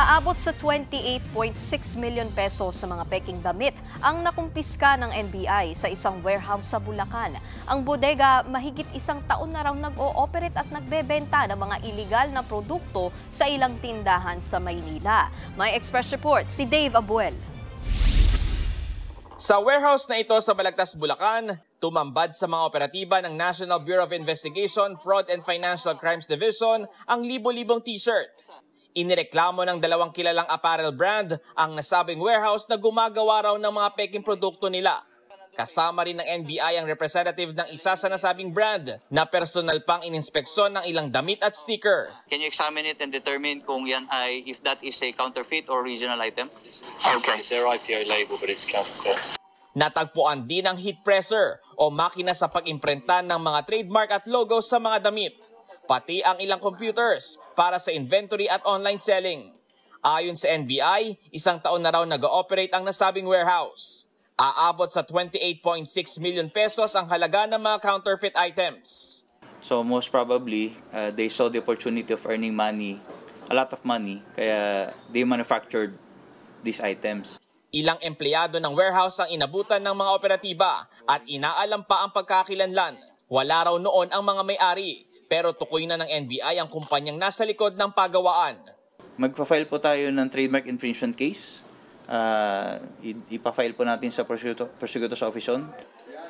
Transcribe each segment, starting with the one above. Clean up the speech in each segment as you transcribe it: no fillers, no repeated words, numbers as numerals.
Aabot sa 28.6 million pesos sa mga peking damit ang nakumpiska ng NBI sa isang warehouse sa Bulacan. Ang bodega mahigit isang taon na raw nag-ooperate at nagbebenta ng mga iligal na produkto sa ilang tindahan sa Maynila. May Express Report si Dave Abuel. Sa warehouse na ito sa Balagtas, Bulacan, tumambad sa mga operatiba ng National Bureau of Investigation, Fraud and Financial Crimes Division ang libo-libong t-shirt. Inireklamo ng dalawang kilalang apparel brand ang nasabing warehouse na gumagawa raw ng mga peking produkto nila. Kasama rin ng NBI ang representative ng isa sa nasabing brand na personal pang ininspeksyon ng ilang damit at sticker. Can you examine it and determine kung yan ay, if that is a counterfeit or original item? Okay. It's their IPO label, but it's counterfeit. Natagpuan din ang heat presser o makina sa pag-imprenta ng mga trademark at logo sa mga damit, pati ang ilang computers para sa inventory at online selling. Ayon sa NBI, isang taon na raw nag-ooperate ang nasabing warehouse. Aabot sa 28.6 million pesos ang halaga ng mga counterfeit items. So most probably, they saw the opportunity of earning money, a lot of money, kaya they manufactured these items. Ilang empleyado ng warehouse ang inabutan ng mga operatiba at inaalam pa ang pagkakilanlan. Wala raw noon ang mga may-ari, pero tukoy na ng NBI ang kumpanyang nasa likod ng pagawaan. Magpa-file po tayo ng trademark infringement case. Ipa-file po natin sa Prosecutor's Office.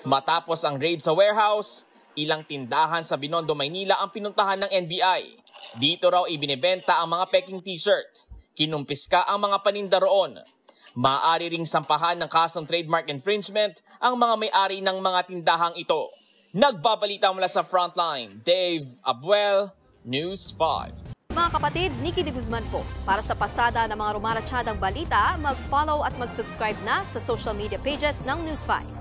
Matapos ang raid sa warehouse, ilang tindahan sa Binondo, Maynila ang pinuntahan ng NBI. Dito raw ibinebenta ang mga peking t-shirt. Kinumpiska ang mga paninda roon. Maaari ring sampahan ng kasong trademark infringement ang mga may-ari ng mga tindahang ito. Nagbabalita mula sa Frontline, Dave Abuel, News 5. Mga kapatid, Nikki de Guzman po. Para sa pasada ng mga rumaratsyadang balita, mag-follow at mag-subscribe na sa social media pages ng News 5.